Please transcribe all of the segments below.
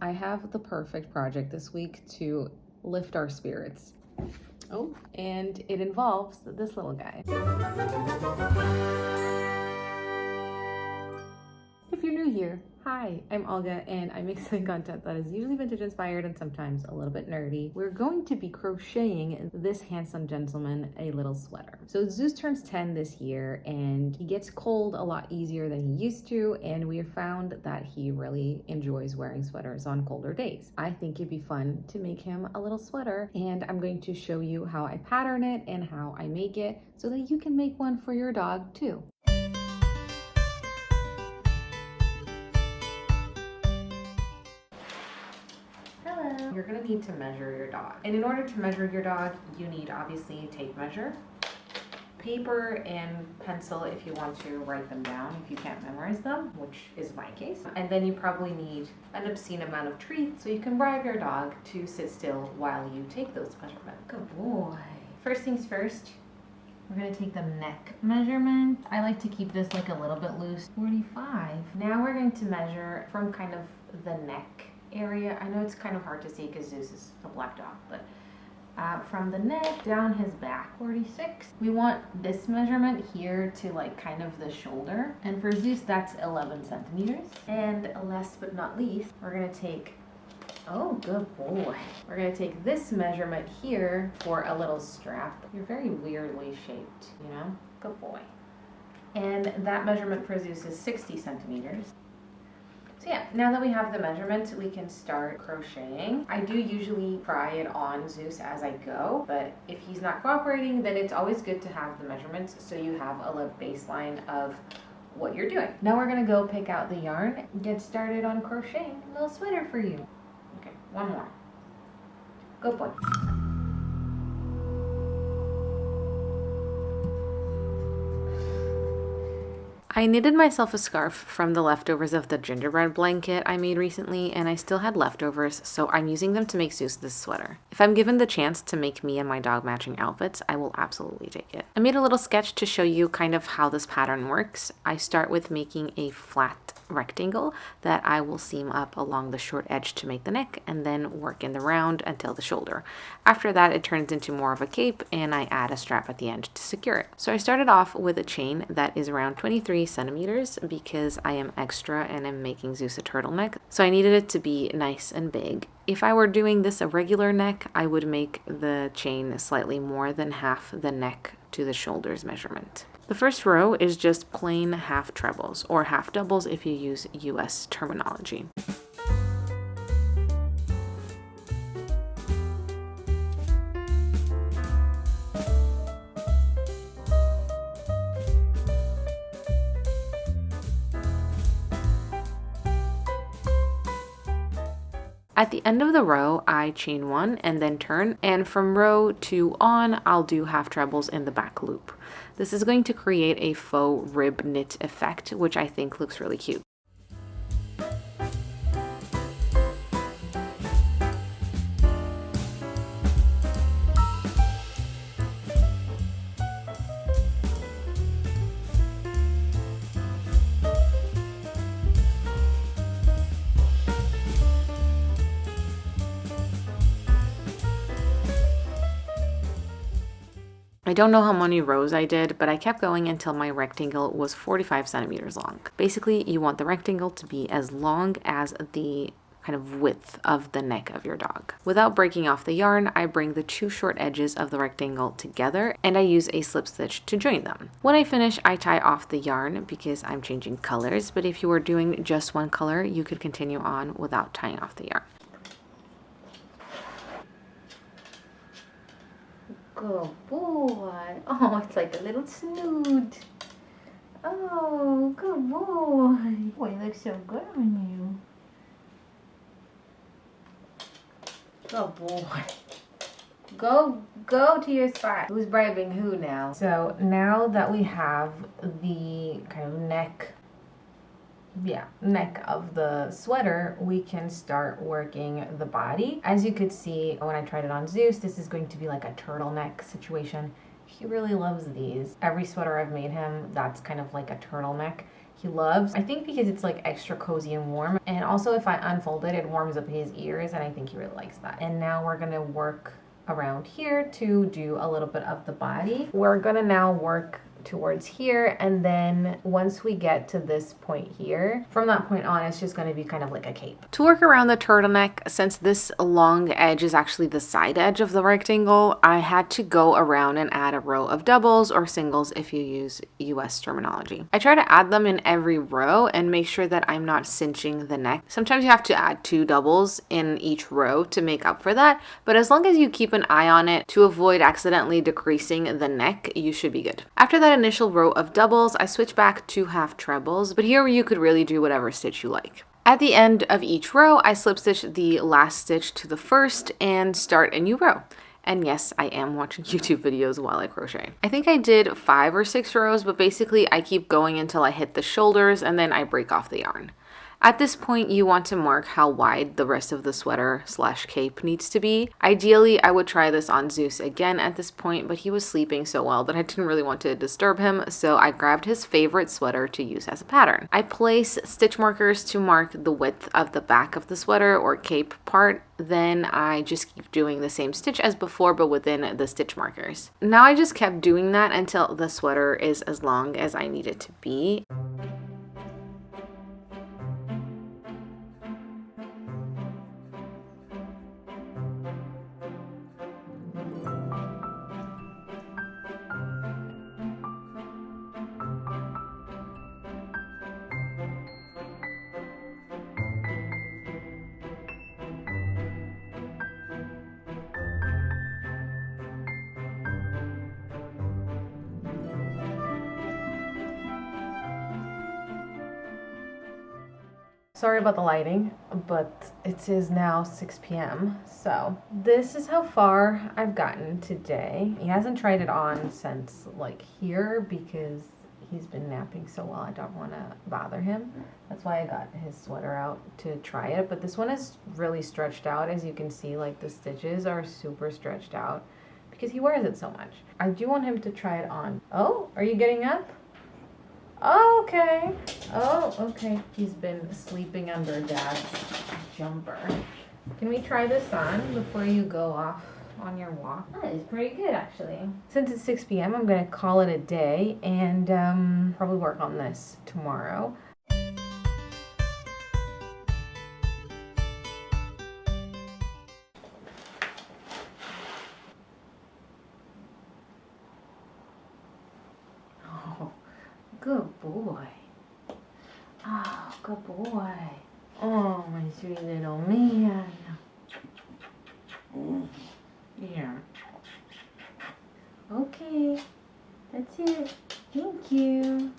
I have the perfect project this week to lift our spirits. Oh, and it involves this little guy. If you're new here, hi, I'm Olga and I make sewing content that is usually vintage inspired and sometimes a little bit nerdy. We're going to be crocheting this handsome gentleman a little sweater. So Zeus turns 10 this year and he gets cold a lot easier than he used to, and we have found that he really enjoys wearing sweaters on colder days. I think it'd be fun to make him a little sweater, and I'm going to show you how I pattern it and how I make it so that you can make one for your dog too. You're gonna need to measure your dog. And in order to measure your dog, you need obviously a tape measure, paper and pencil if you want to write them down, if you can't memorize them, which is my case. And then you probably need an obscene amount of treats so you can bribe your dog to sit still while you take those measurements. Good boy. First things first, we're gonna take the neck measurement. I like to keep this like a little bit loose, 45. Now we're going to measure from kind of the neck area. I know it's kind of hard to see because Zeus is a black dog, but from the neck down his back, 46. We want this measurement here to like kind of the shoulder, and for Zeus that's 11 centimeters. And last but not least, we're gonna take, oh good boy, we're gonna take this measurement here for a little strap. You're very weirdly shaped, you know, good boy. And that measurement for Zeus is 60 centimeters. So yeah, now that we have the measurements, we can start crocheting. I do usually try it on Zeus as I go, but if he's not cooperating, then it's always good to have the measurements so you have a little baseline of what you're doing. Now we're gonna go pick out the yarn and get started on crocheting a little sweater for you. Okay, one more. Good boy. I knitted myself a scarf from the leftovers of the gingerbread blanket I made recently, and I still had leftovers, so I'm using them to make Zeus this sweater. If I'm given the chance to make me and my dog matching outfits, I will absolutely take it. I made a little sketch to show you kind of how this pattern works. I start with making a flat rectangle that I will seam up along the short edge to make the neck, and then work in the round until the shoulder. After that, it turns into more of a cape, and I add a strap at the end to secure it. So I started off with a chain that is around 23 centimeters because I am extra and I'm making Zeus a turtleneck, so I needed it to be nice and big. If I were doing this a regular neck, I would make the chain slightly more than half the neck to the shoulders measurement. The first row is just plain half trebles, or half doubles if you use US terminology. At the end of the row, I chain one and then turn, and from row 2 on, I'll do half trebles in the back loop. This is going to create a faux rib knit effect, which I think looks really cute. I don't know how many rows I did, but I kept going until my rectangle was 45 centimeters long. Basically, you want the rectangle to be as long as the kind of width of the neck of your dog. Without breaking off the yarn, I bring the two short edges of the rectangle together, and I use a slip stitch to join them. When I finish, I tie off the yarn because I'm changing colors, but if you were doing just one color, you could continue on without tying off the yarn. Good boy. Oh, it's like a little snoot. Oh, good boy. Boy, you look so good on you. Good boy. Go to your spot. Who's bribing who now? So now that we have the kind of neck of the sweater, we can start working the body. As you could see when I tried it on Zeus, this is going to be like a turtleneck situation. He really loves these. Every sweater I've made him, that's kind of like a turtleneck. he loves. I think because it's like extra cozy and warm. And also if I unfold it, it warms up his ears, and I think he really likes that. And now we're gonna work around here to do a little bit of the body. We're gonna now work towards here, and then once we get to this point here, from that point on, it's just going to be kind of like a cape. To work around the turtleneck, since this long edge is actually the side edge of the rectangle, I had to go around and add a row of doubles or singles if you use US terminology. I try to add them in every row and make sure that I'm not cinching the neck. Sometimes you have to add 2 doubles in each row to make up for that, but as long as you keep an eye on it to avoid accidentally decreasing the neck, you should be good. After that initial row of doubles, I switch back to half trebles, but here you could really do whatever stitch you like. At the end of each row, I slip stitch the last stitch to the first and start a new row. And yes, I am watching YouTube videos while I crochet. I think I did 5 or 6 rows, but basically I keep going until I hit the shoulders and then I break off the yarn. At this point, you want to mark how wide the rest of the sweater / cape needs to be. Ideally, I would try this on Zeus again at this point, but he was sleeping so well that I didn't really want to disturb him, so I grabbed his favorite sweater to use as a pattern. I place stitch markers to mark the width of the back of the sweater or cape part. Then I just keep doing the same stitch as before, but within the stitch markers. Now I just kept doing that until the sweater is as long as I need it to be. Sorry about the lighting, but it is now 6 p.m. So this is how far I've gotten today. He hasn't tried it on since like here because he's been napping so well. I don't want to bother him. That's why I got his sweater out to try it. But this one is really stretched out. As you can see, like the stitches are super stretched out because he wears it so much. I do want him to try it on. Oh, are you getting up? Oh, okay. Oh, okay. He's been sleeping under Dad's jumper. Can we try this on before you go off on your walk? That is pretty good, actually. Since it's 6 p.m., I'm going to call it a day and probably work on this tomorrow. Good boy. Oh, good boy. Oh, my sweet little man. Yeah. Okay. That's it. Thank you.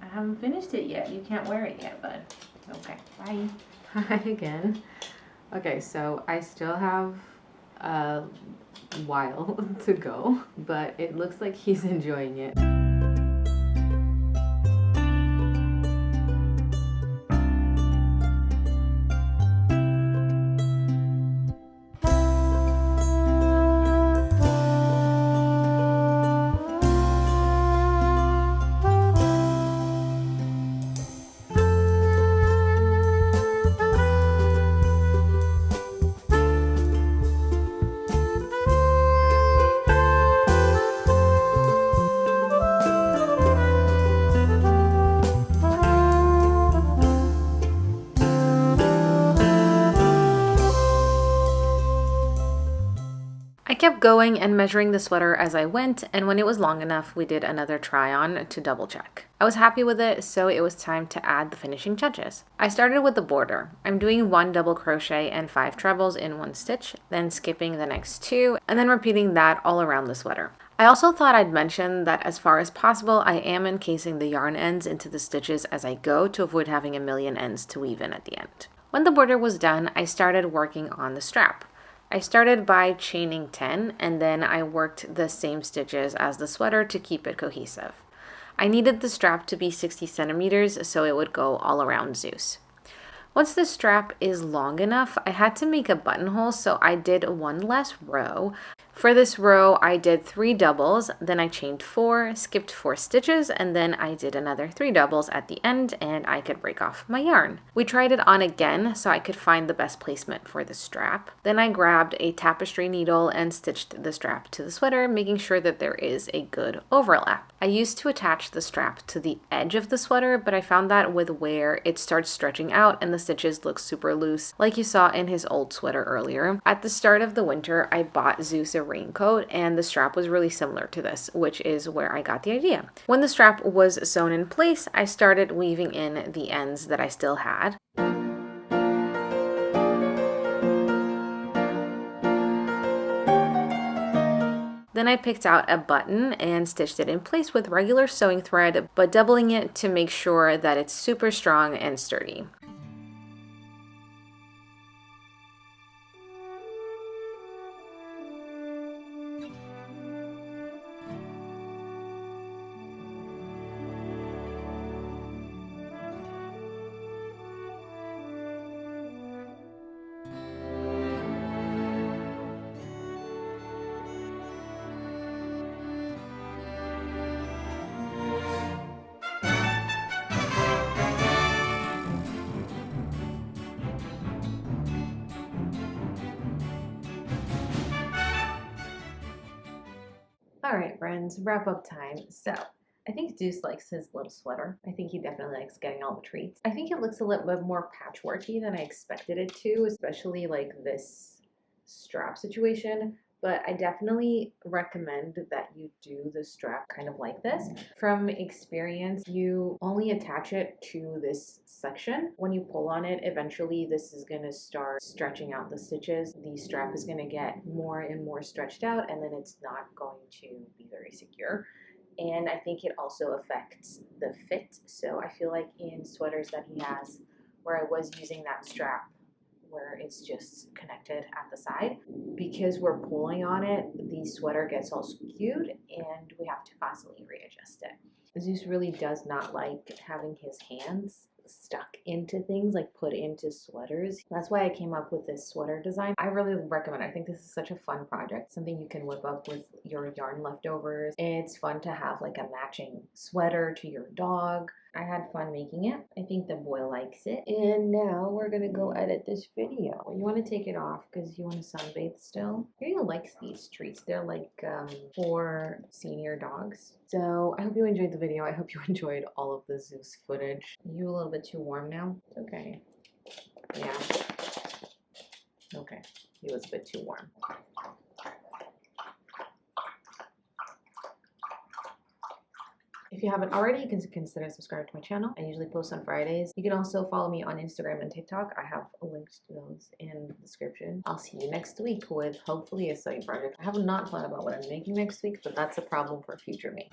I haven't finished it yet. You can't wear it yet, but okay. Bye. Hi again. Okay, so I still have a while to go, but it looks like he's enjoying it. I kept going and measuring the sweater as I went, and when it was long enough, we did another try on to double check. I was happy with it, so it was time to add the finishing touches. I started with the border. I'm doing 1 double crochet and 5 trebles in 1 stitch, then skipping the next 2, and then repeating that all around the sweater. I also thought I'd mention that as far as possible, I am encasing the yarn ends into the stitches as I go to avoid having a million ends to weave in at the end. When the border was done, I started working on the strap. I started by chaining 10 and then I worked the same stitches as the sweater to keep it cohesive. I needed the strap to be 60 centimeters so it would go all around Zeus. Once the strap is long enough, I had to make a buttonhole, so I did 1 less row, For this row, I did 3 doubles, then I chained 4, skipped 4 stitches, and then I did another 3 doubles at the end, and I could break off my yarn. We tried it on again so I could find the best placement for the strap. Then I grabbed a tapestry needle and stitched the strap to the sweater, making sure that there is a good overlap. I used to attach the strap to the edge of the sweater, but I found that with wear, it starts stretching out and the stitches look super loose, like you saw in his old sweater earlier. At the start of the winter, I bought Zeus a raincoat, and the strap was really similar to this, which is where I got the idea. When the strap was sewn in place, I started weaving in the ends that I still had. Then I picked out a button and stitched it in place with regular sewing thread, but doubling it to make sure that it's super strong and sturdy. All right, friends, wrap up time. So I think Deuce likes his little sweater. I think he definitely likes getting all the treats. I think it looks a little bit more patchworky than I expected it to, especially like this strap situation. But I definitely recommend that you do the strap kind of like this. From experience, you only attach it to this section. When you pull on it, eventually this is going to start stretching out the stitches. The strap is going to get more and more stretched out, and then it's not going to be very secure. And I think it also affects the fit. So I feel like in sweaters that he has, where I was using that strap where it's just connected at the side, because we're pulling on it, the sweater gets all skewed and we have to constantly readjust it. Zeus really does not like having his hands stuck into things, like put into sweaters. That's why I came up with this sweater design. I really recommend it. I think this is such a fun project, something you can whip up with your yarn leftovers. It's fun to have like a matching sweater to your dog. I had fun making it. I think the boy likes it. And now we're gonna go edit this video. You want to take it off because you want to sunbathe still. He likes these treats. They're like for senior dogs. So I hope you enjoyed the video. I hope you enjoyed all of the Zeus footage. Are you a little bit too warm now? It's okay. Yeah. Okay. He was a bit too warm. If you haven't already, you can consider subscribing to my channel. I usually post on Fridays. You can also follow me on Instagram and TikTok. I have links to those in the description. I'll see you next week with hopefully a sewing project. I have not thought about what I'm making next week, but that's a problem for future me.